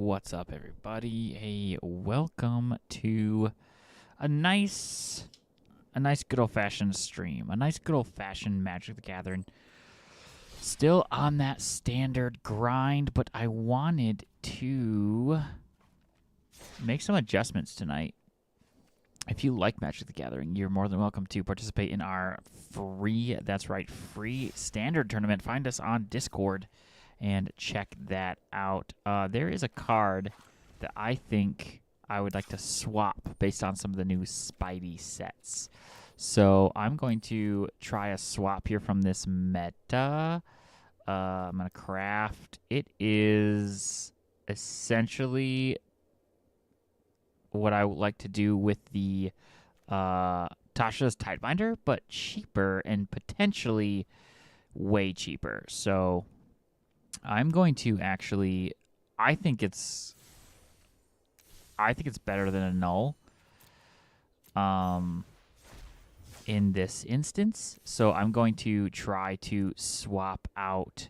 What's up, everybody? Hey, welcome to a nice good old-fashioned stream. A nice good old-fashioned Magic the Gathering. Still on that standard grind, but I wanted to make some adjustments tonight. If you like Magic the Gathering, you're more than welcome to participate in our free standard tournament. Find us on Discord and check that out. There is a card that I think I would like to swap based on some of the new Spidey sets. So I'm going to try a swap here from this meta. I'm going to craft. It is essentially what I would like to do with the Tasha's Tidebinder, but cheaper and potentially way cheaper. So I'm going to actually, I think it's better than a null in this instance. So I'm going to try to swap out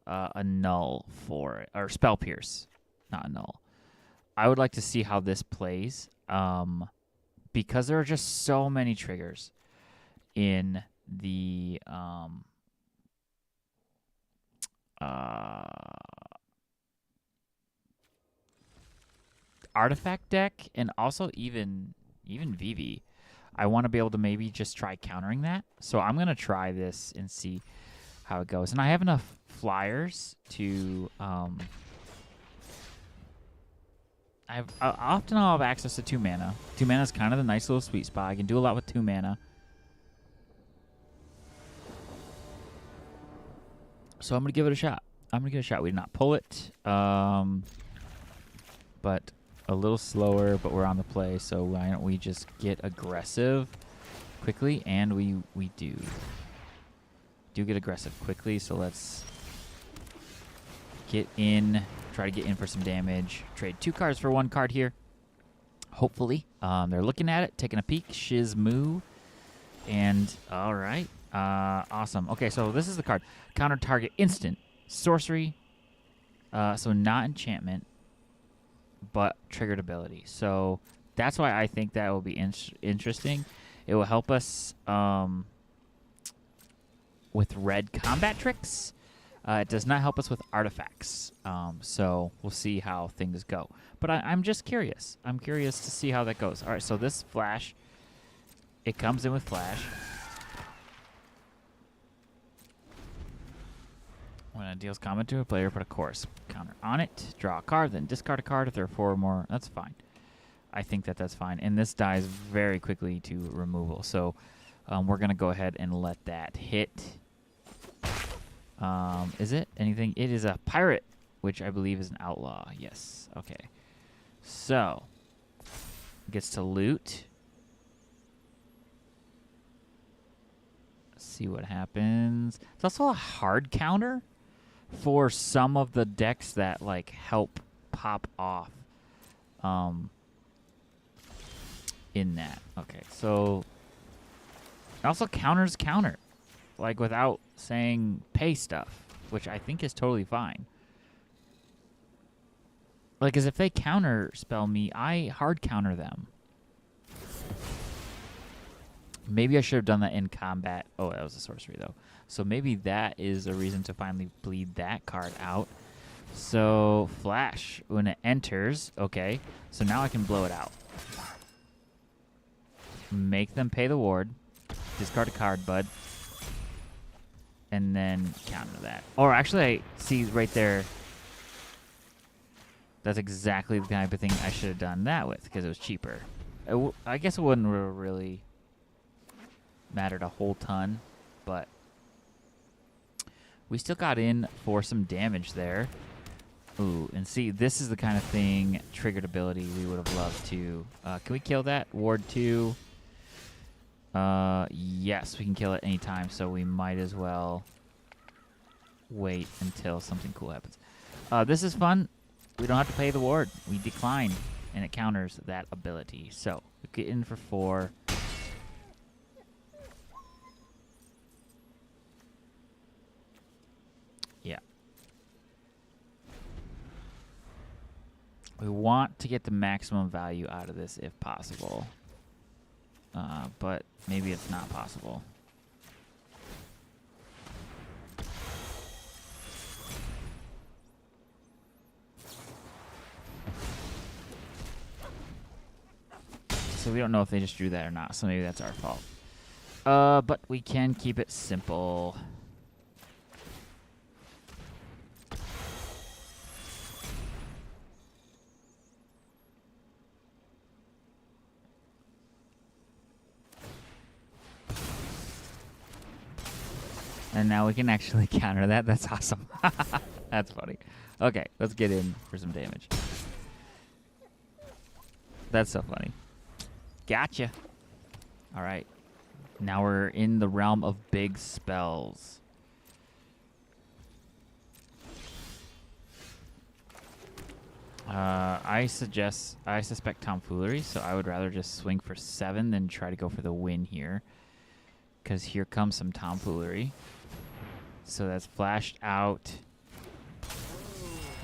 a null for it, or Spell Pierce, not a null. I would like to see how this plays because there are just so many triggers in the artifact deck, and also even Vivi. I want to be able to maybe just try countering that. So I'm going to try this and see how it goes. And I have enough flyers to I'll have access to 2 mana. 2 mana is kind of the nice little sweet spot. I can do a lot with 2 mana. So I'm going to give it a shot. We did not pull it. But a little slower, but we're on the play, so why don't we just get aggressive quickly? And we do get aggressive quickly, so let's get in, try to get in for some damage. Trade 2 cards for 1 card here, hopefully. They're looking at it, taking a peek. Shizmu. And all right, awesome. Okay, so this is the card. Counter target instant sorcery, so not enchantment, but triggered ability. So that's why I think that will be interesting. It will help us with red combat tricks. It does not help us with artifacts. So we'll see how things go. But I'm just curious. I'm curious to see how that goes. All right, so this flash, it comes in with flash. When it deals combat to a player, put a course counter on it, draw a card, then discard a card. If there are 4 or more, that's fine. I think that's fine. And this dies very quickly to removal. So we're going to go ahead and let that hit. Is it anything? It is a pirate, which I believe is an outlaw. Yes. Okay. So gets to loot. Let's see what happens. It's also a hard counter for some of the decks that like help pop off in that. Okay, so it also counters counter, like without saying pay stuff, which I think is totally fine. Like, as if they counter spell me, I hard counter them. Maybe I should have done that in combat. Oh, that was a sorcery, though. So maybe that is a reason to finally bleed that card out. So, flash. When it enters, okay. So now I can blow it out. Make them pay the ward. Discard a card, bud. And then counter that. Or actually, I see right there. That's exactly the type of thing I should have done that with, because it was cheaper. I guess it wouldn't really mattered a whole ton, but we still got in for some damage there. Ooh, and see, this is the kind of thing, triggered ability, we would have loved to. Can we kill that? Ward 2. Yes, we can kill it anytime, so we might as well wait until something cool happens. This is fun. We don't have to pay the ward. We decline, and it counters that ability. So, we get in for 4. Yeah. We want to get the maximum value out of this if possible. But maybe it's not possible. So we don't know if they just drew that or not, so maybe that's our fault. But we can keep it simple. And now we can actually counter that. That's awesome. That's funny. Okay, let's get in for some damage. That's so funny. Gotcha. All right. Now we're in the realm of big spells. I suspect tomfoolery, so I would rather just swing for 7 than try to go for the win here. Because here comes some tomfoolery. So that's flashed out.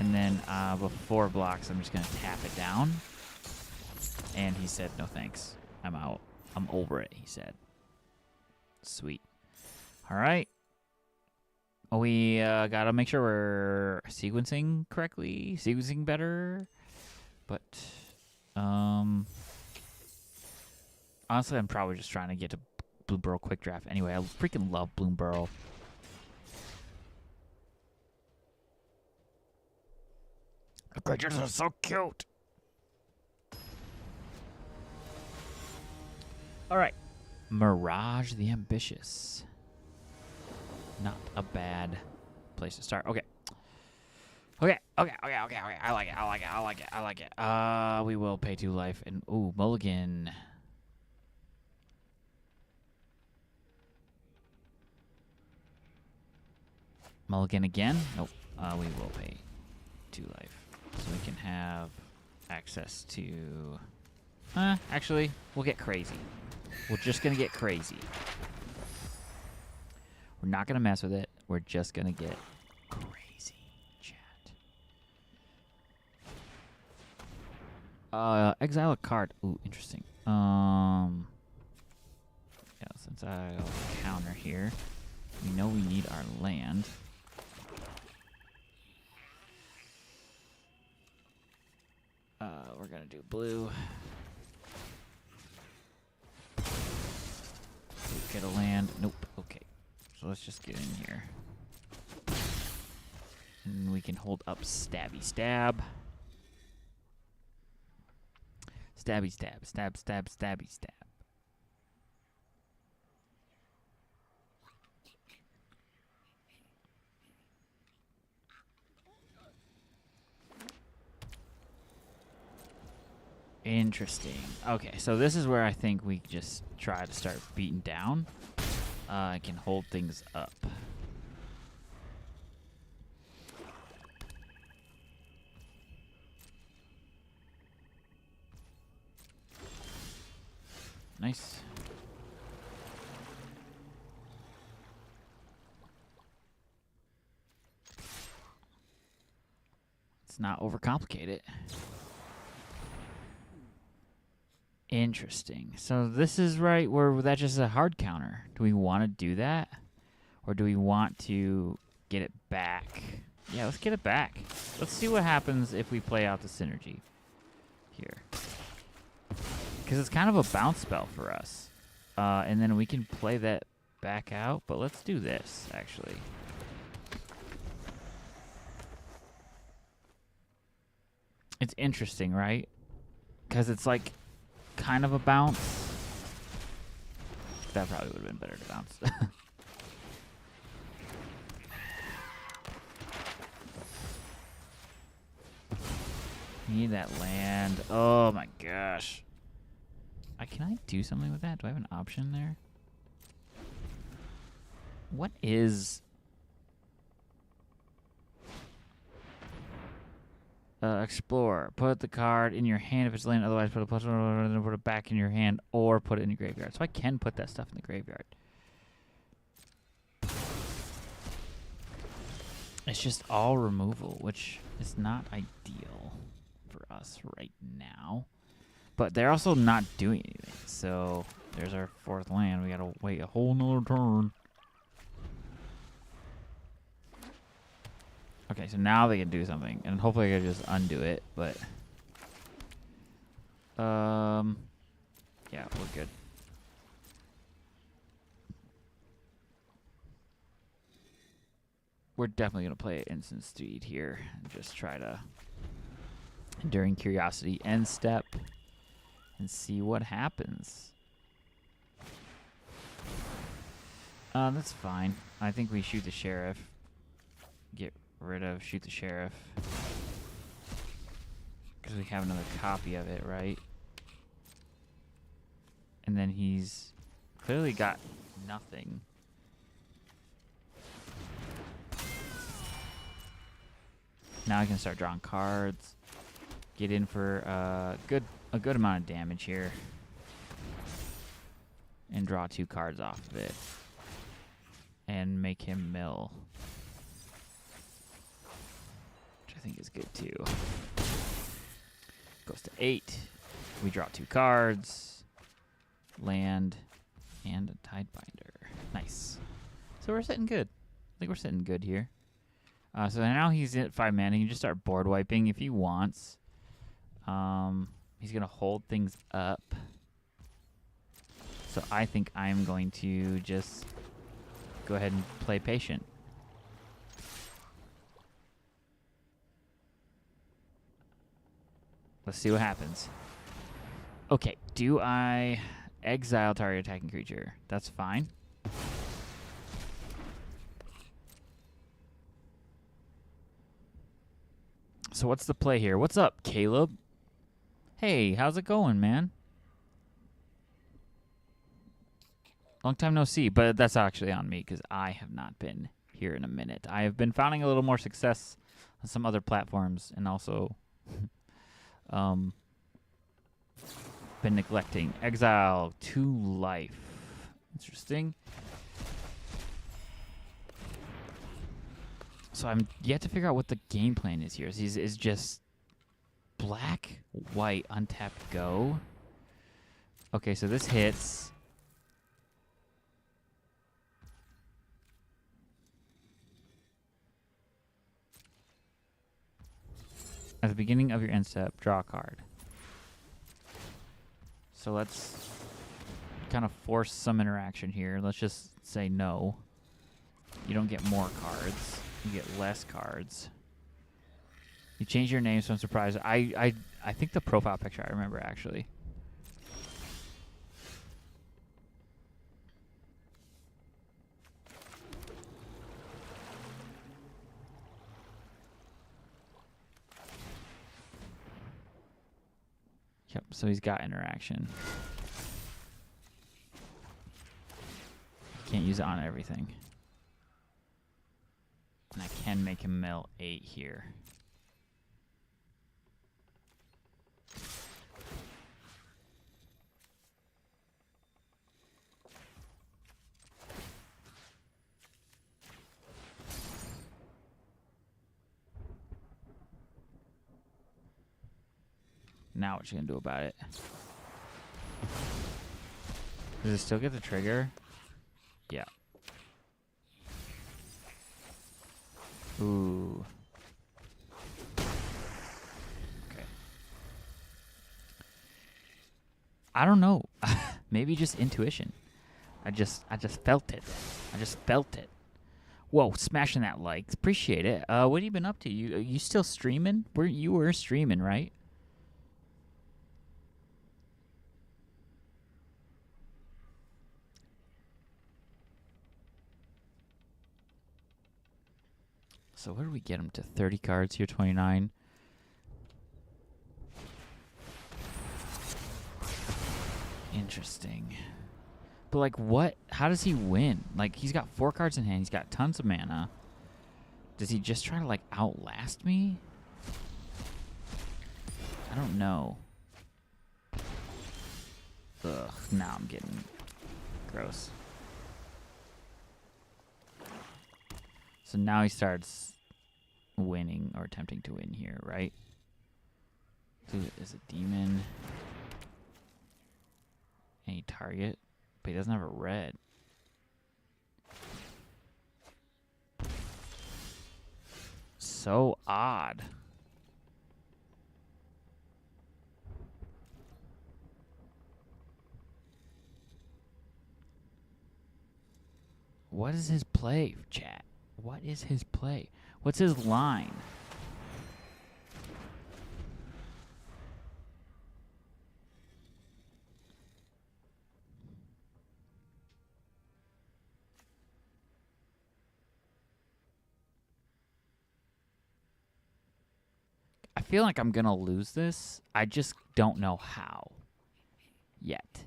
And then before blocks, I'm just going to tap it down. And he said, no thanks. I'm out. I'm over it, he said. Sweet. All right. We got to make sure we're sequencing correctly, sequencing better. But honestly, I'm probably just trying to get to Bloomburrow Quick Draft anyway. I freaking love Bloomburrow. The creatures are so cute. All right. Mirage the Ambitious. Not a bad place to start. Okay. Okay. I like it. We will pay 2 life and ooh, mulligan. Mulligan again? Nope. We will pay 2 life. So we can have access to... actually, we'll get crazy. We're just going to get crazy. We're not going to mess with it. We're just going to get crazy, chat. Exile a card. Ooh, interesting. Yeah, since I'll counter here, we know we need our land. We're going to do blue. Get a land. Nope. Okay. So let's just get in here. And we can hold up stabby stab. Stabby stab. Stab, stab, stabby stab. Interesting. Okay, so this is where I think we just try to start beating down. I can hold things up. Nice. Let's not overcomplicate it. Interesting. So this is right where that's just a hard counter. Do we want to do that? Or do we want to get it back? Yeah, let's get it back. Let's see what happens if we play out the synergy here. Because it's kind of a bounce spell for us. And then we can play that back out. But let's do this, actually. It's interesting, right? Because it's like... kind of a bounce. That probably would have been better to bounce. Need that land. Oh my gosh. Can I do something with that? Do I have an option there? What is... explore. Put the card in your hand if it's land. Otherwise, put it back in your hand or put it in your graveyard. So I can put that stuff in the graveyard. It's just all removal, which is not ideal for us. us right now. But they're also not doing anything. So there's our 4th land. We gotta wait a whole nother turn. Okay, so now they can do something. And hopefully I can just undo it. But yeah, we're good. We're definitely going to play instant speed here and just try to, during curiosity, end step and see what happens. That's fine. I think we shoot the sheriff. Get rid of shoot the sheriff. Because we have another copy of it, right? And then he's clearly got nothing. Now I can start drawing cards. Get in for a good amount of damage here. And draw 2 cards off of it. And make him mill. Which I think is good too. Goes to 8. We draw 2 cards. Land. And a Tidebinder. Nice. So we're sitting good. I think we're sitting good here. So now he's at 5 mana. He can just start board wiping if he wants. He's going to hold things up. So I think I'm going to just go ahead and play patient. Let's see what happens. Okay, do I exile target attacking creature? That's fine. So what's the play here? What's up, Caleb? Hey, how's it going, man? Long time no see, but that's actually on me because I have not been here in a minute. I have been finding a little more success on some other platforms and also been neglecting. Exile 2 life. Interesting. So I'm yet to figure out what the game plan is here. Is just black, white, untapped, go. Okay, so this hits. At the beginning of your end step, draw a card. So let's kind of force some interaction here. Let's just say no. You don't get more cards. You get less cards. You change your name, so I'm surprised. I think the profile picture I remember, actually. Yep, so he's got interaction. Can't use it on everything. And I can make him mill 8 here. Now what you gonna do about it? Does it still get the trigger? Yeah. Ooh. Okay. I don't know. Maybe just intuition. I just felt it. I just felt it. Whoa, smashing that like. Appreciate it. What have you been up to? You still streaming? You were streaming, right? So where do we get him to? 30 cards here, 29. Interesting. But like what? How does he win? Like he's got 4 cards in hand. He's got tons of mana. Does he just try to like outlast me? I don't know. Ugh, now I'm getting gross. So now he starts winning or attempting to win here, right? Dude is a demon. Any target, but he doesn't have a red. So odd. What is his play, chat? What is his play? What's his line? I feel like I'm gonna lose this. I just don't know how yet.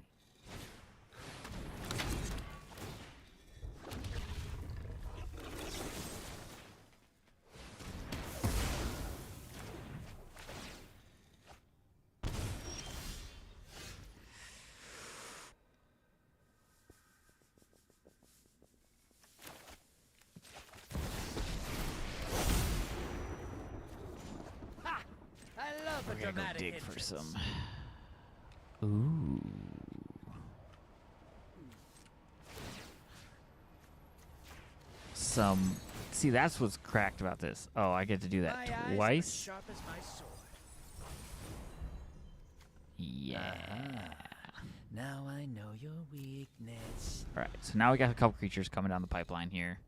We're gonna go dig for some. Ooh. Some. See, that's what's cracked about this. Oh, I get to do that twice. Sharp as my sword. Yeah. Now I know your weakness. All right. So now we got a couple creatures coming down the pipeline here.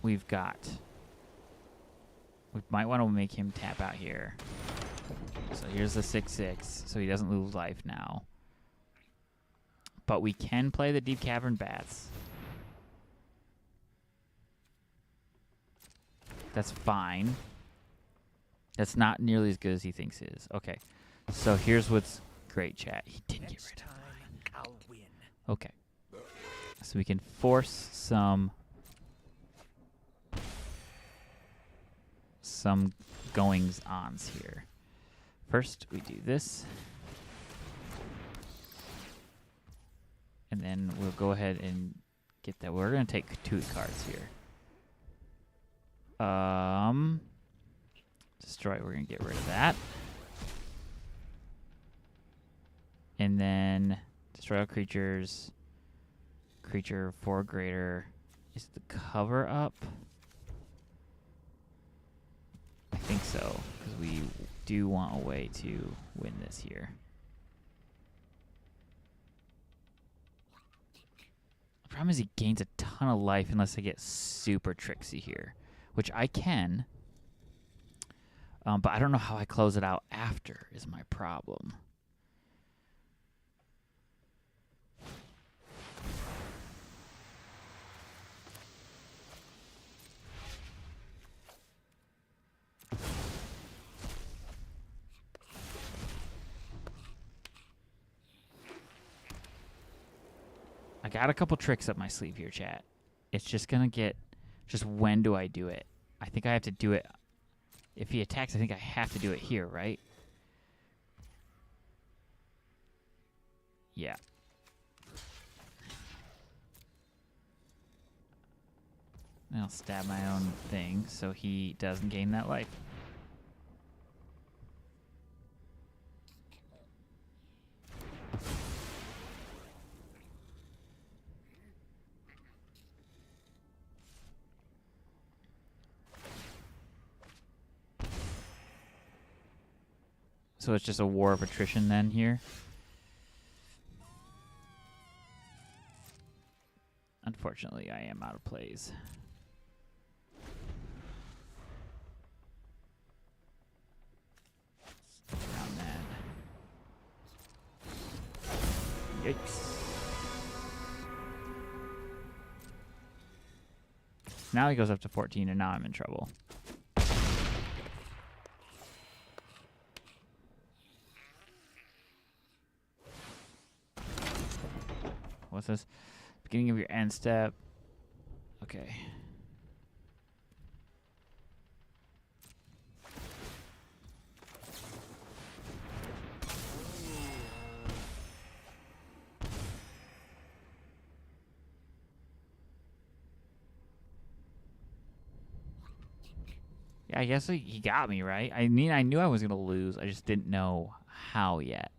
We've got. We might want to make him tap out here. So here's the 6/6, so he doesn't lose life now. But we can play the Deep Cavern Bats. That's fine. That's not nearly as good as he thinks it is. Okay. So here's what's great, chat. He didn't get rid of mine. I'll win. Okay. So we can force some goings-ons here. First, we do this. And then we'll go ahead and get that. We're going to take 2 cards here. Destroy. We're going to get rid of that. And then destroy all creatures. Creature 4 greater. Is the cover up? I think so, because we do want a way to win this here. The problem is he gains a ton of life unless I get super tricksy here, which I can. But I don't know how I close it out after is my problem. I got a couple tricks up my sleeve here, chat. It's just going to get... Just when do I do it? I think I have to do it... If he attacks, I think I have to do it here, right? Yeah. And I'll stab my own thing so he doesn't gain that life. So it's just a war of attrition then here. Unfortunately, I am out of plays. Around that. Yikes. Now he goes up to 14, and now I'm in trouble. What's this? Beginning of your end step. Okay. Yeah, I guess he got me, right? I mean, I knew I was going to lose. I just didn't know how yet.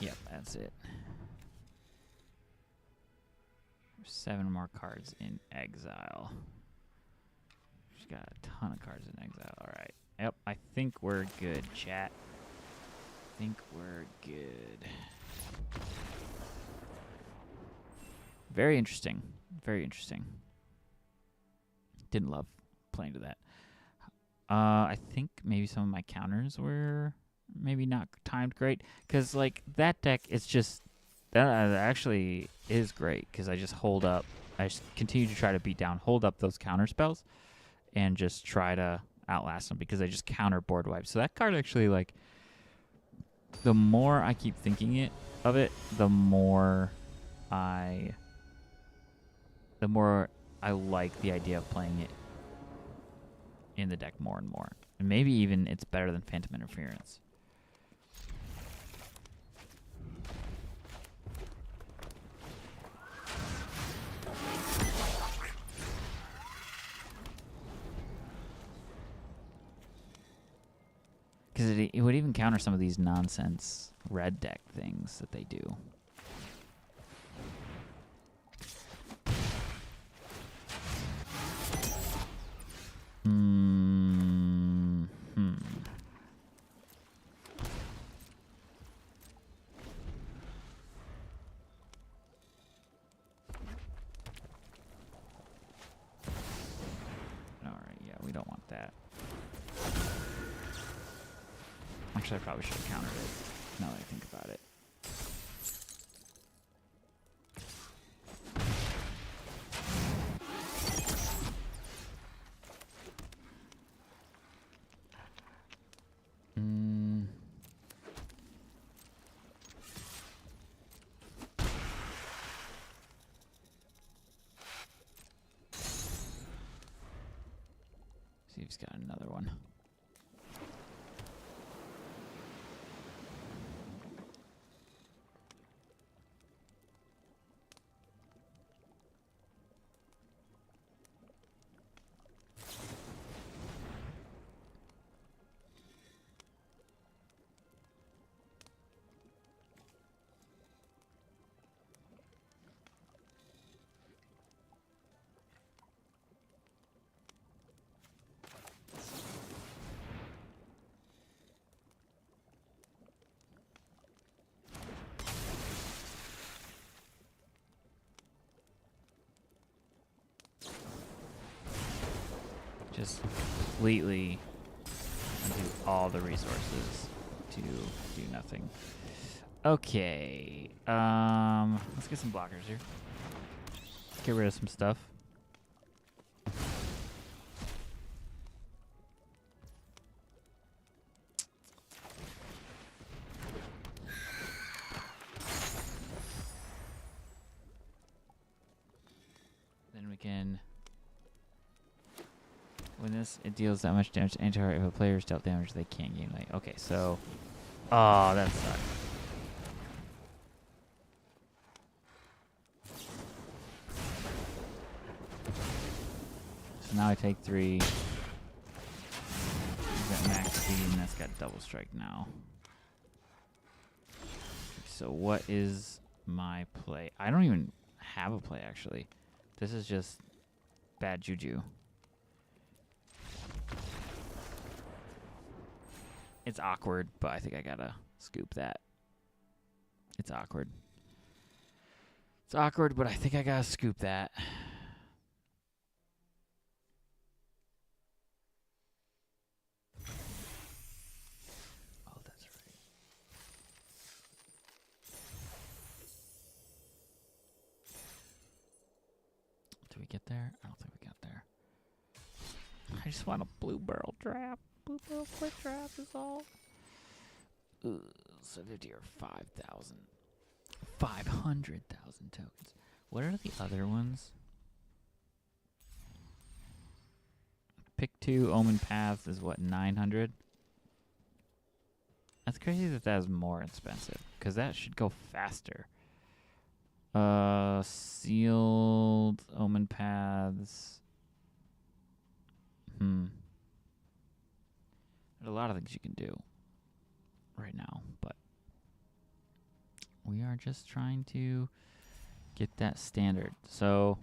Yep, that's it. 7 more cards in exile. She's got a ton of cards in exile. All right. Yep, I think we're good, chat. I think we're good. Very interesting. Very interesting. Didn't love playing to that. I think maybe some of my counters were maybe not timed great. Because, like, that deck is just... That actually is great. Because I just hold up. I just continue to try to beat down, hold up those counter spells. And just try to outlast them. Because I just counter board wipe. So that card actually, like... The more I keep thinking of it, the more I like the idea of playing it in the deck more and more. And maybe even it's better than Phantom Interference. Because it would even counter some of these nonsense red deck things that they do. Alright, yeah, we don't want that. Actually, I probably should have countered it, now that I think about it. See if he's got another one. Just completely do all the resources to do nothing. Okay. Let's get some blockers here. Let's get rid of some stuff. Then we can... When this, it deals that much damage to anti-heart. If a player is dealt damage, they can't gain light. Okay, so... Oh, that sucks. So now I take 3. He's got max speed, and that's got double strike now. So what is my play? I don't even have a play, actually. This is just bad juju. It's awkward, but I think I gotta scoop that. It's awkward. It's awkward, but I think I gotta scoop that. Oh, that's right. Did we get there? I don't think we got there. I just want a blue barrel trap. Blue barrel quick trap is all. Ugh, 50 or 5,000. 500,000 tokens. What are the other ones? Pick 2, Omen Paths is what, 900? That's crazy that that is more expensive, because that should go faster. Sealed omen paths. There's a lot of things you can do right now, but we are just trying to get that standard. So,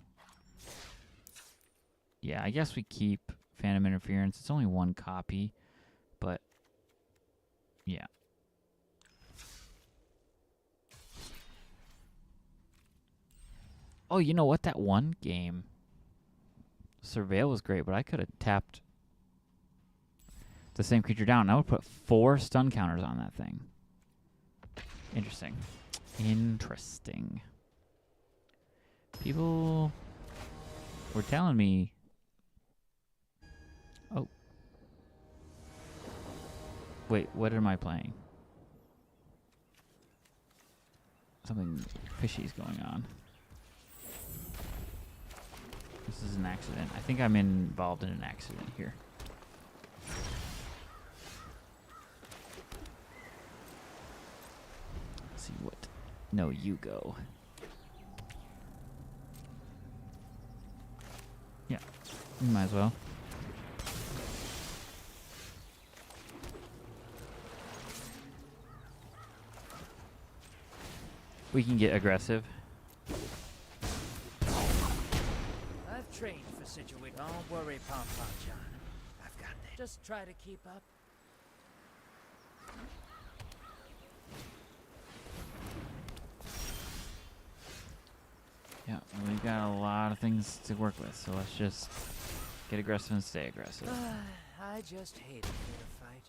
yeah, I guess we keep Phantom Interference. It's only one copy, but yeah. Oh, you know what? That one game, Surveil, was great, but I could have tapped the same creature down. I would put 4 stun counters on that thing. Interesting. Interesting. People were telling me... Oh. Wait, what am I playing? Something fishy's going on. This is an accident. I think I'm involved in an accident here. Let's see what... No, you go. Yeah, you might as well. We can get aggressive. I've trained for situation. Don't worry, Pom Pom John. I've got this. Just try to keep up. Yeah, we've got a lot of things to work with, so let's just get aggressive and stay aggressive. I just hate a fair fight.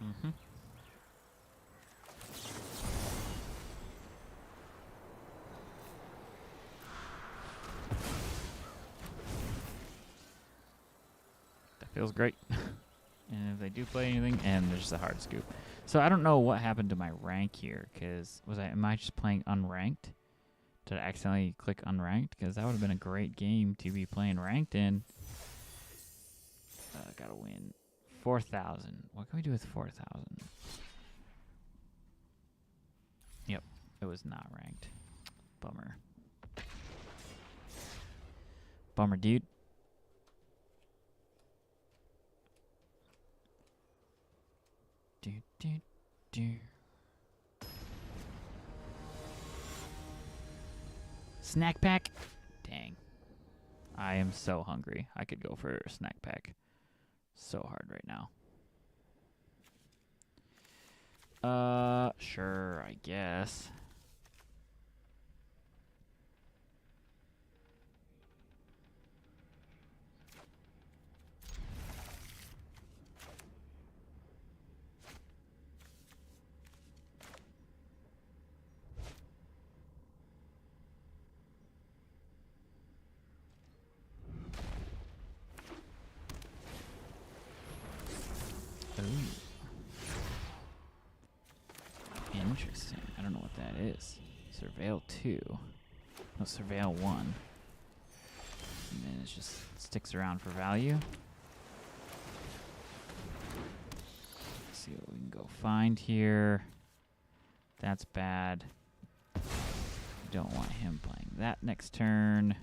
Mm-hmm. That feels great. And if they do play anything, and there's a hard scoop. So I don't know what happened to my rank here, because am I just playing unranked? Did I accidentally click unranked? Because that would have been a great game to be playing ranked in. Gotta win. 4,000. What can we do with 4,000? Yep, it was not ranked. Bummer. Bummer, dude. Do, do, do. Snack pack? Dang. I am so hungry. I could go for a snack pack so hard right now. Sure, I guess. Ooh. Interesting. I don't know what that is. Surveil 2. No, Surveil 1. And then it just sticks around for value. Let's see what we can go find here. That's bad. Don't want him playing that next turn.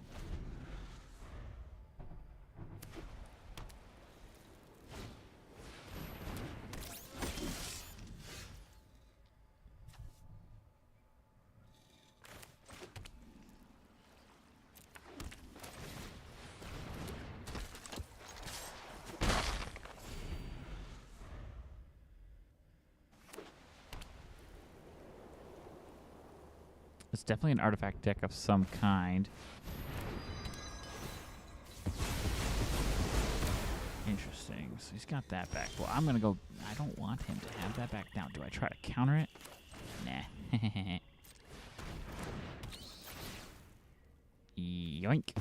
It's definitely an artifact deck of some kind. Interesting. So he's got that back. Well, I'm going to go... I don't want him to have that back down. Do I try to counter it? Nah. Yoink.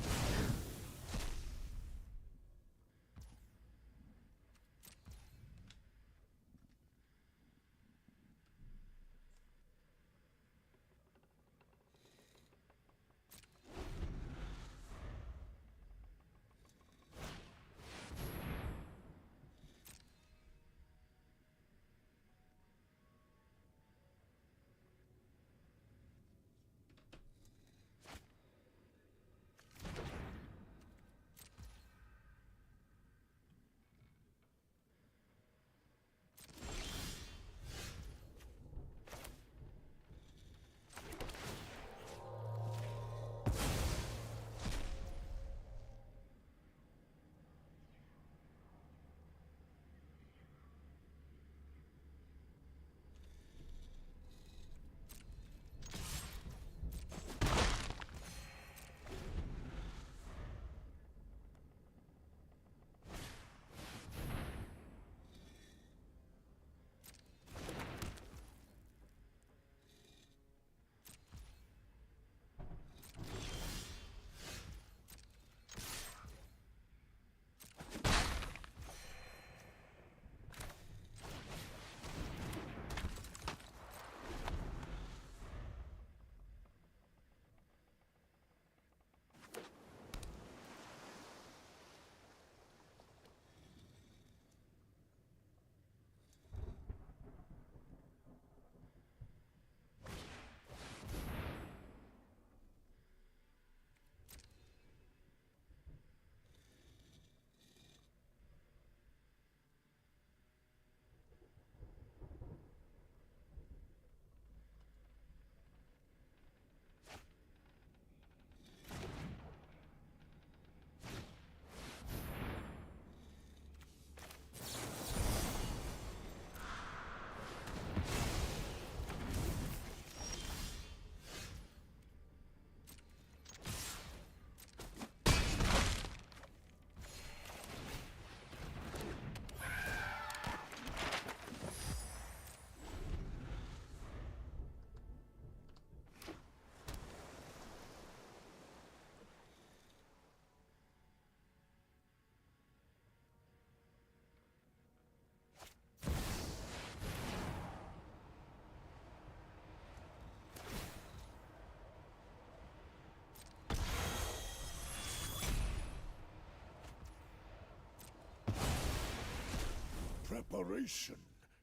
Preparation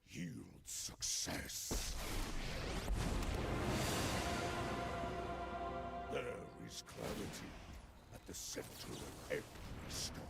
yields success. There is clarity at the center of every storm.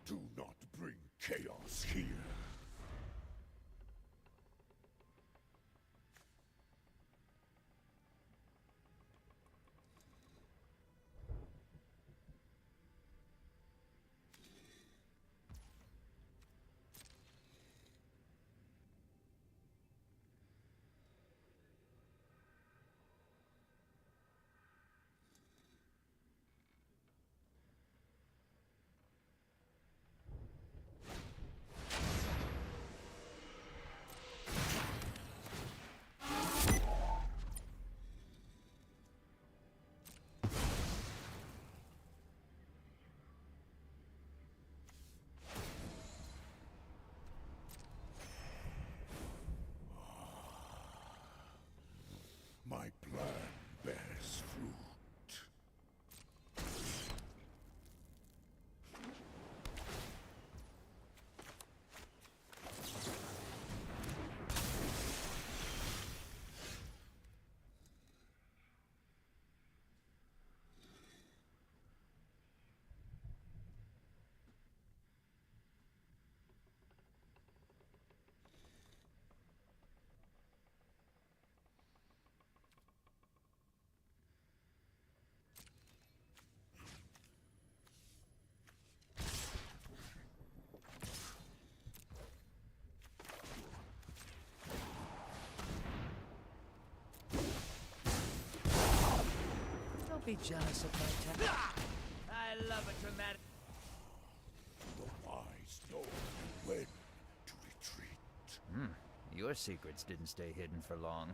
Do not bring chaos here. My plan bears fruit. Don't be jealous of my talent. I love a dramatic. The wise know when to retreat. Your secrets didn't stay hidden for long.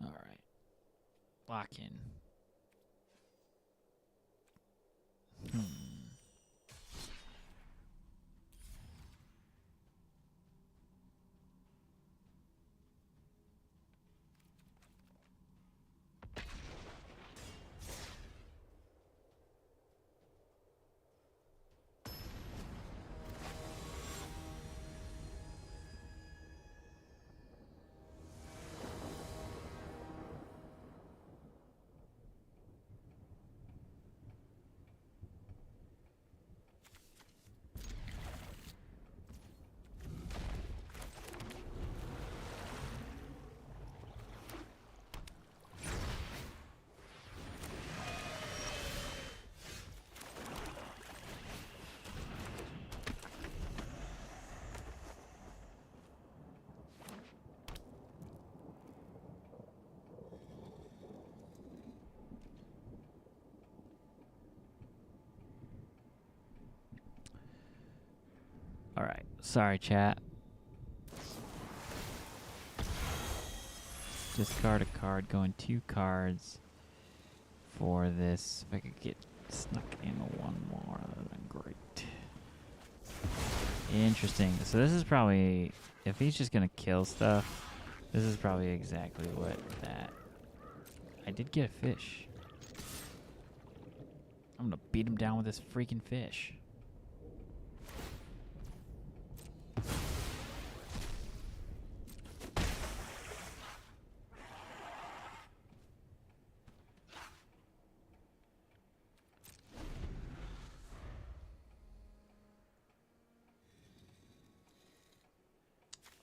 All right. Lock in. Alright, sorry chat. Discard a card, going 2 cards for this. If I could get snuck in one more, that would have been great. Interesting. So this is probably, if he's just gonna kill stuff, this is probably exactly what that. I did get a fish. I'm gonna beat him down with this freaking fish.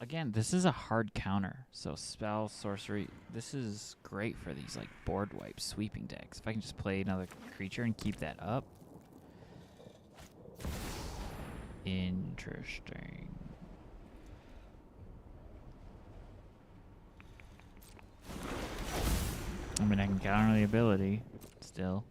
Again, this is a hard counter. So spell, sorcery, this is great for these like board wipe sweeping decks. If I can just play another creature and keep that up. Interesting. I mean, I can counter the ability still.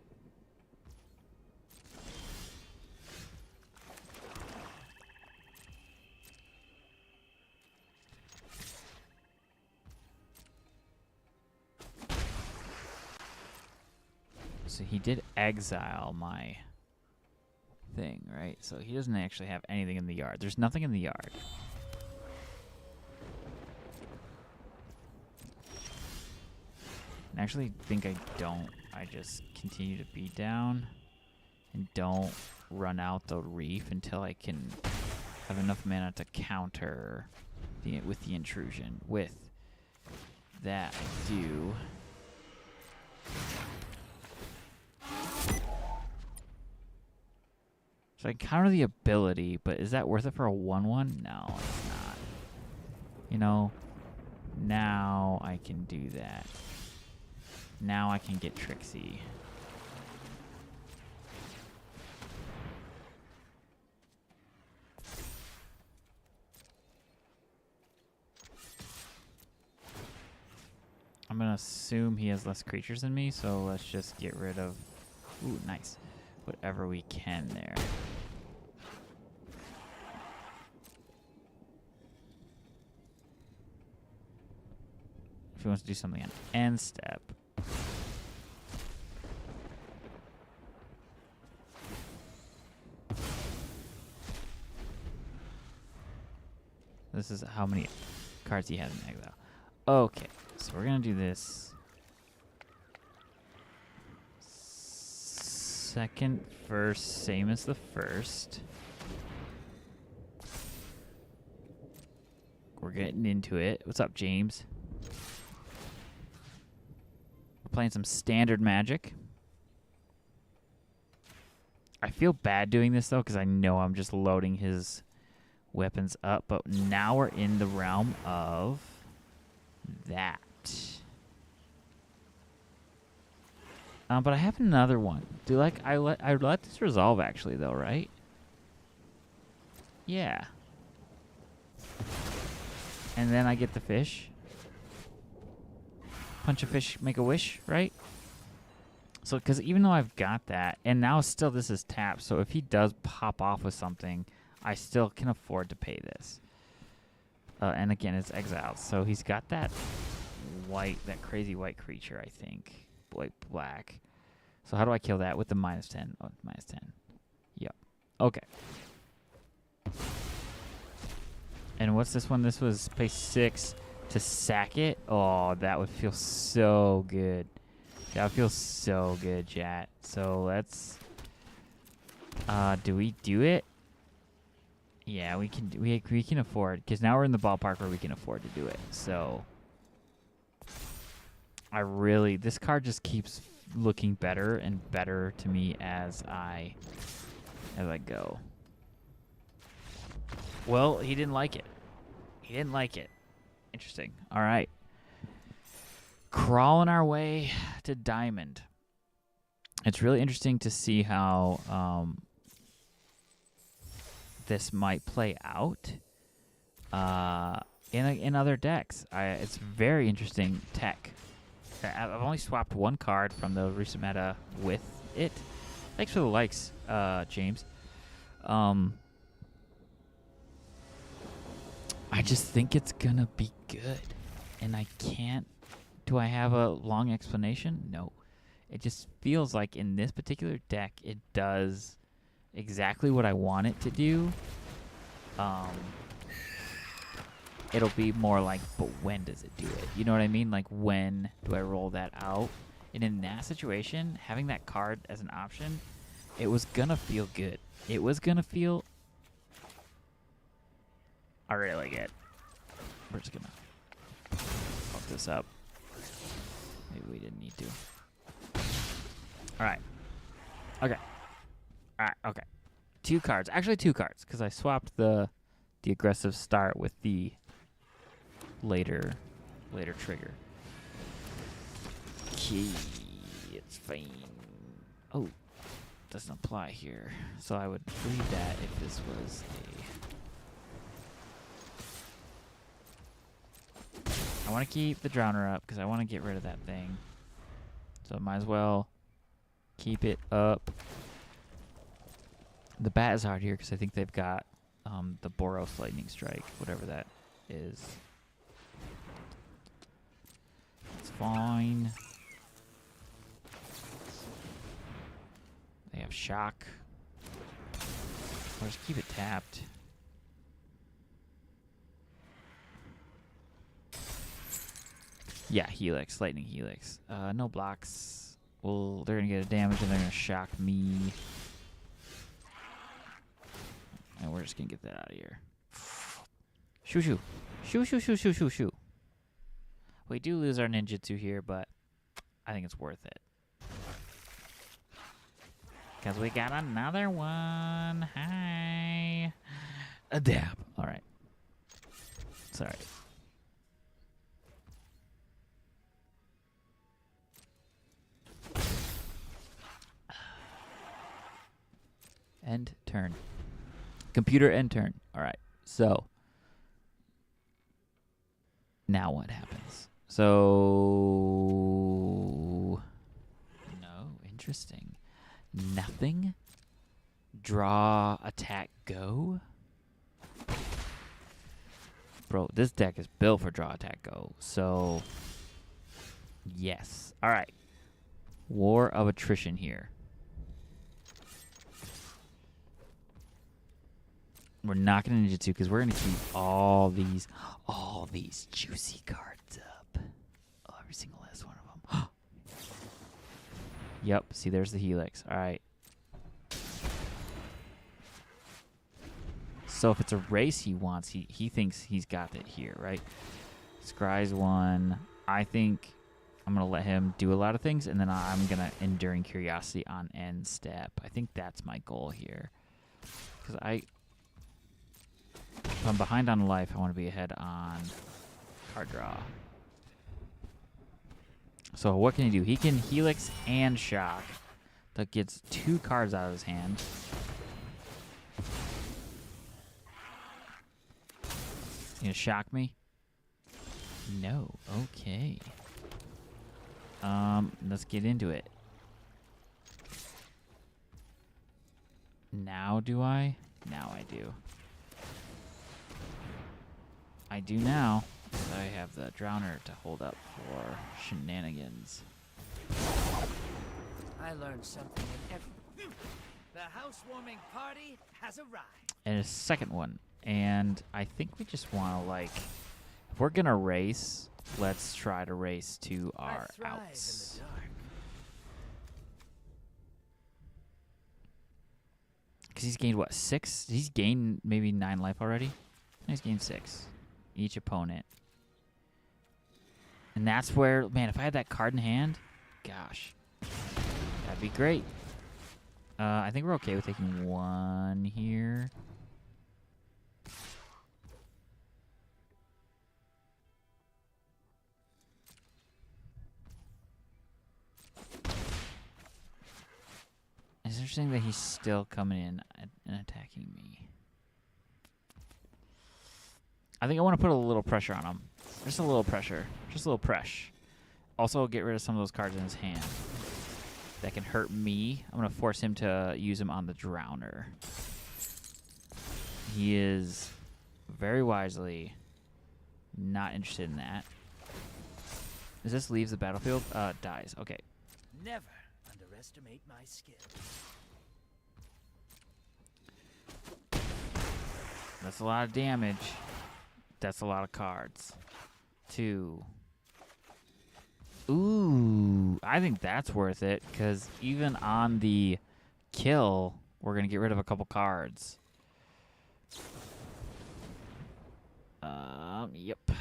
So he did exile my thing, right? So he doesn't actually have anything in the yard. There's nothing in the yard. I actually think I don't. I just continue to beat down and don't run out the reef until I can have enough mana to counter with the intrusion. With that, I do. So I counter the ability, but is that worth it for a 1/1? No, it's not. You know, now I can do that. Now I can get Trixie. I'm gonna assume he has less creatures than me, so let's just get rid of, ooh, nice, whatever we can there. If he wants to do something on end step. This is how many cards he has in exile. Okay, so we're gonna do this. Second, first, same as the first. We're getting into it. What's up, James? We're playing some standard Magic. I feel bad doing this though, because I know I'm just loading his weapons up, but now we're in the realm of that. But I have another one. I let this resolve actually though, right? Yeah. And then I get the fish. Punch a fish, make a wish, right? So, because even though I've got that, and now still this is tapped, so if he does pop off with something, I still can afford to pay this. And again, it's exiled, so he's got that white, that crazy white creature, I think. Black. So how do I kill that? With the -10. Oh, -10. Yep. Okay. And what's this one? This was pay 6 to sack it. Oh, that would feel so good. That would feel so good, chat. So let's... do we do it? Yeah, we can. We can afford, because now we're in the ballpark where we can afford to do it. So this card just keeps looking better and better to me as I go. Well, he didn't like it. He didn't like it. Interesting. All right. Crawling our way to Diamond. It's really interesting to see how this might play out in other decks. It's very interesting tech. I've only swapped one card from the recent meta with it. Thanks for the likes, James. I just think it's gonna be good. And I can't. Do I have a long explanation? No. It just feels like in this particular deck, it does exactly what I want it to do. It'll be more like, but when does it do it? You know what I mean? Like, when do I roll that out? And in that situation, having that card as an option, it was gonna feel good. It was gonna feel... I really like it. We're just gonna fuck this up. Maybe we didn't need to. Alright. Okay. Alright, okay. 2 cards. Actually 2 cards, because I swapped the aggressive start with the later trigger. Okay, it's fine. Oh, doesn't apply here. So I would read that if this was a... I want to keep the Drowner up because I want to get rid of that thing. So I might as well keep it up. The bat is hard here because I think they've got the Boros Lightning Strike, whatever that is. It's fine. They have Shock. Or just keep it tapped. Yeah, Helix, Lightning Helix. No blocks. Well, they're gonna get a damage and they're gonna shock me. And we're just gonna get that out of here. Shoo shoo. Shoo shoo shoo shoo shoo shoo. We do lose our ninjutsu here, but I think it's worth it. Because we got another one. Hi. A dab. Alright. Sorry. End turn. Computer end turn. Alright. So. Now what happens? So. No. Interesting. Nothing. Draw, attack, go. Bro, this deck is built for draw, attack, go. So. Yes. Alright. War of attrition here. We're not going to ninjutsu because we're going to keep all these juicy cards up. Oh, every single last one of them. Yep. See, there's the Helix. All right. So if it's a race he wants, he thinks he's got it here, right? Scry's one. I think I'm going to let him do a lot of things, and then I'm going to Enduring Curiosity on end step. I think that's my goal here. Because if I'm behind on life, I want to be ahead on card draw. So what can he do? He can Helix and Shock. That gets 2 cards out of his hand. You gonna shock me? No. Okay. Let's get into it. Now do I? Now I do. I do now. I have the Drowner to hold up for shenanigans. I learned something in every... The housewarming party has arrived. And a second one. And I think we just want to, like... If we're going to race, let's try to race to our outs. In the dark. Because he's gained, what, 6? He's gained maybe 9 life already? He's gained 6. Each opponent. And that's where, man, if I had that card in hand, gosh, that'd be great. I think we're okay with taking 1 here. It's interesting that he's still coming in and attacking me. I think I want to put a little pressure on him. Just a little pressure. Just a little press. Also, get rid of some of those cards in his hand that can hurt me. I'm going to force him to use him on the Drowner. He is very wisely. Not interested in that. Does this leaves the battlefield? Dies. Okay. Never underestimate my skill. That's a lot of damage. That's a lot of cards. 2. Ooh, I think that's worth it, because even on the kill, we're going to get rid of a couple cards. Yep.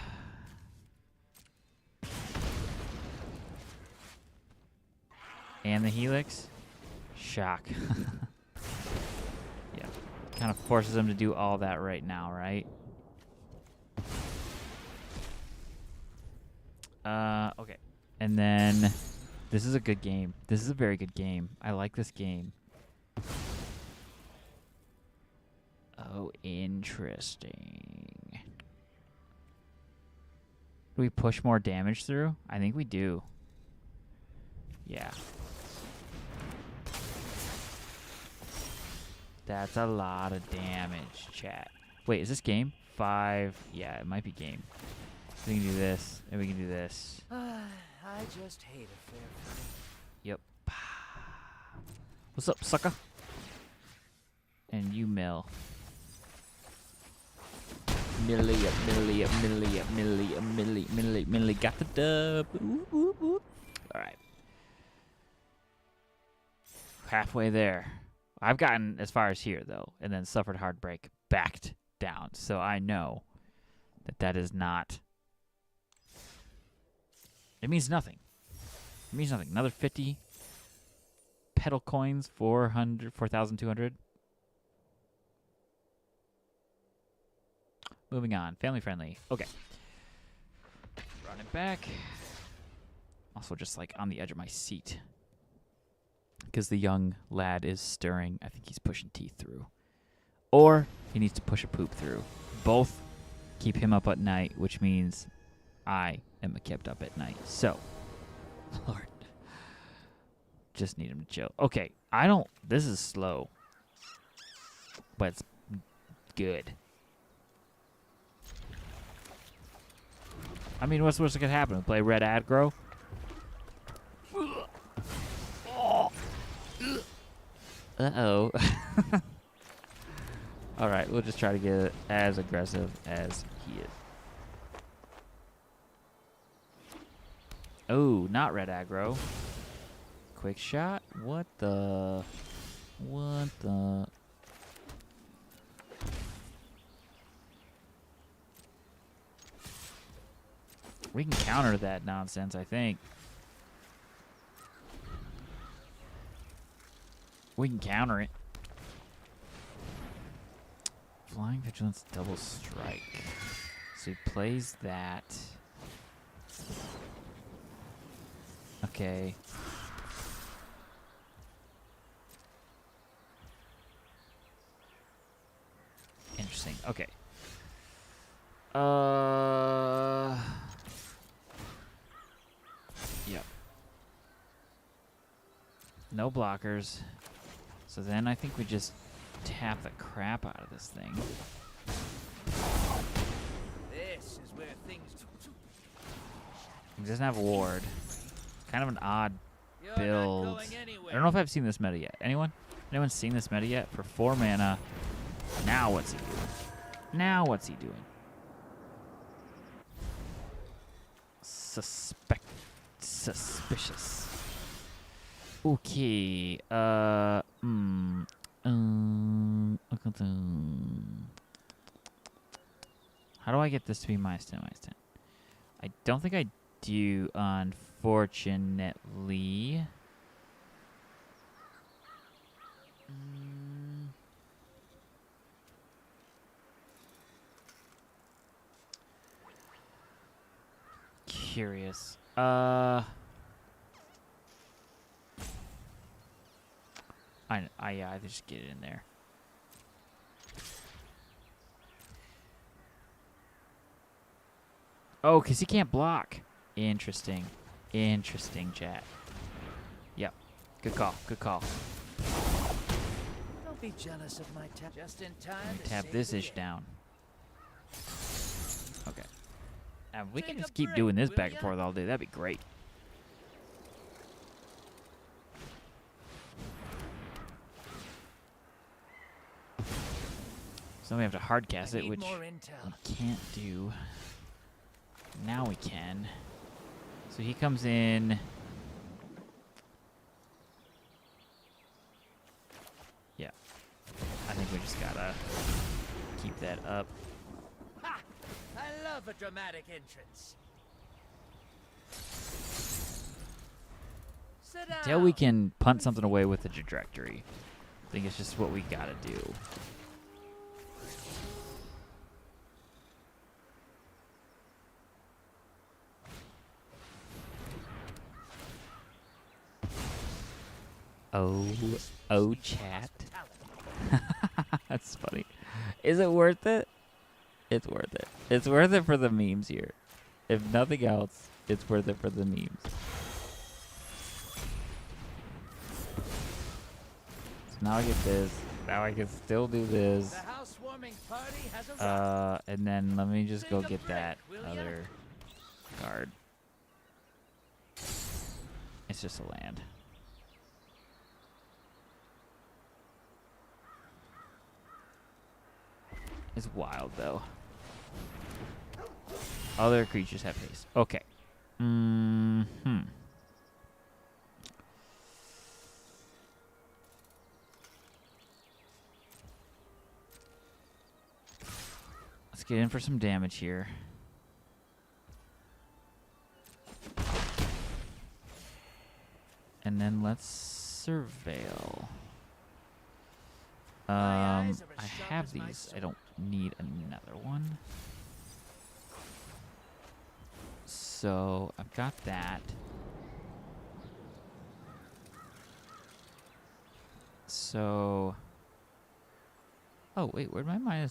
And the Helix? Shock. Yeah. Kind of forces them to do all that right now, right? Okay. And then this is a good game. This is a very good game. I like this game. Oh, interesting. Do we push more damage through? I think we do. Yeah. That's a lot of damage, chat. Wait, is this game? 5. Yeah, it might be game. We can do this, and we can do this. I just hate a fair fight. Yep. What's up, sucker? And you mill. Millie up, millie up, millie up, millie up, millie got the dub. Ooh, ooh, ooh. All right. Halfway there. I've gotten as far as here, though, and then suffered hard break, backed down. So I know that that is not... It means nothing. It means nothing. Another 50 pedal coins, 4,200. Moving on. Family friendly. Okay. Running back. Also just like on the edge of my seat. Because the young lad is stirring. I think he's pushing teeth through. Or he needs to push a poop through. Both keep him up at night, which means I am kept up at night. So, Lord. Just need him to chill. Okay, this is slow. But it's good. I mean, what's going to happen? Play red aggro? Uh-oh. Alright, we'll just try to get as aggressive as he is. Oh, not red aggro. Quick shot? What the... We can counter that nonsense, I think. We can counter it. Flying Vigilance double strike. So he plays that. Okay. Interesting. Okay. Yep. No blockers. So then I think we just tap the crap out of this thing. This is where things... He doesn't have a ward. Kind of an odd You're build. not going anywhere. I don't know if I've seen this meta yet. Anyone? Anyone seen this meta yet? For 4 mana. Now what's he doing? Now what's he doing? Suspicious. Okay. How do I get this to be -10, -10? I don't think I do, unfortunately. Curious. I just get it in there. Oh, because he can't block. Interesting. Interesting, chat. Yep. Good call. Good call. Don't be jealous of my tap. Just in time Let me to tap save this the ish day. down. Okay. We can Take a just keep break, doing this will back and ya? forth all day. That'd be great. So then we have to hardcast I it, need which more intel. we can't do. Now we can. So he comes in. Yeah. I think we just gotta keep that up. Ha! I love a dramatic entrance. Sit down. Until we can punt something away with the trajectory. I think it's just what we gotta do. Oh, chat. That's funny. Is it worth it? It's worth it. It's worth it for the memes here. If nothing else, it's worth it for the memes. So now I get this. Now I can still do this. The housewarming party has arrived. And then let me just go Take a get break, that will ya? other card. It's just a land. It's wild though. Other creatures have haste. Okay. Let's get in for some damage here. And then let's surveil. eyes are as I sharp have as my these. I sword. don't need another one. So I've got that. So, oh wait, where'd my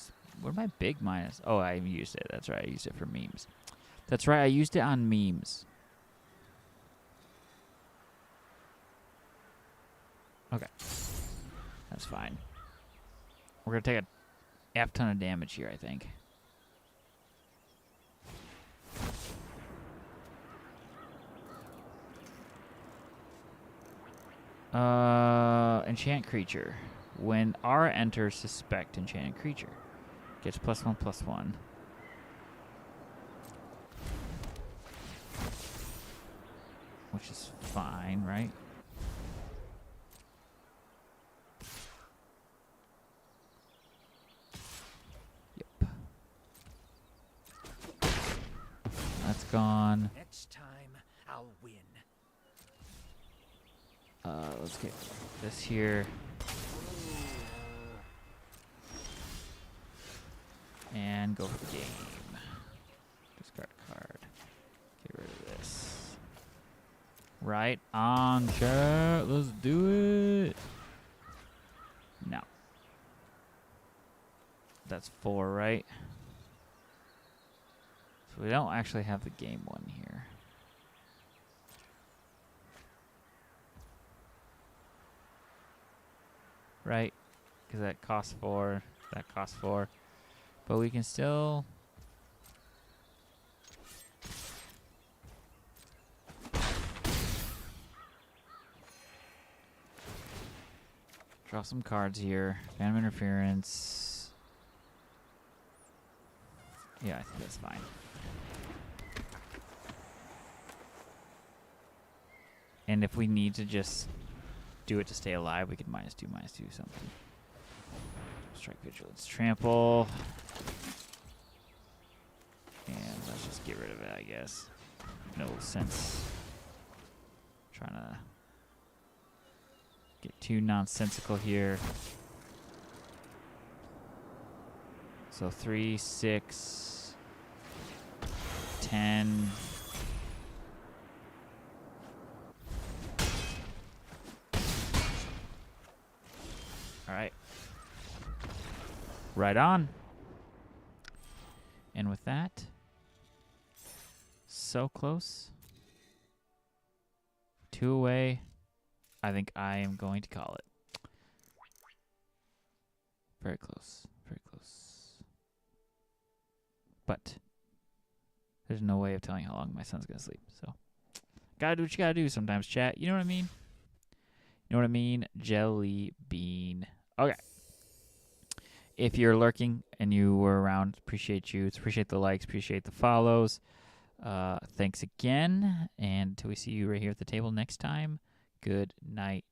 big minus? Oh, I used it. That's right. I used it for memes. That's right. I used it on memes. Okay, that's fine. We're gonna take a F ton of damage here, I think. Enchant creature. When R enters, suspect enchanted creature. Gets +1/+1. Which is fine, right? Yep. That's gone. Next time, I'll win. Let's get this here. And go for the game. Discard card. Get rid of this. Right on, chat. Let's do it. No. That's 4, right? So we don't actually have the game one here. Right? Because that costs 4. That costs 4. But we can still... draw some cards here. Phantom Interference. Yeah, I think that's fine. And if we need to just do it to stay alive, we could -2/-2 something. Strike Vigilance. Trample. And let's just get rid of it, I guess. No sense trying to get too nonsensical here. So 3, 6, 10. All right. Right on. And with that, so close. 2 away. I think I am going to call it. Very close. Very close. But There's no way of telling how long my son's gonna sleep. So, gotta do what you gotta do sometimes, chat. You know what I mean? You know what I mean? Jelly bean. Okay. If you're lurking and you were around, appreciate you. Appreciate the likes. Appreciate the follows. Thanks again. And until we see you right here at the table next time, good night.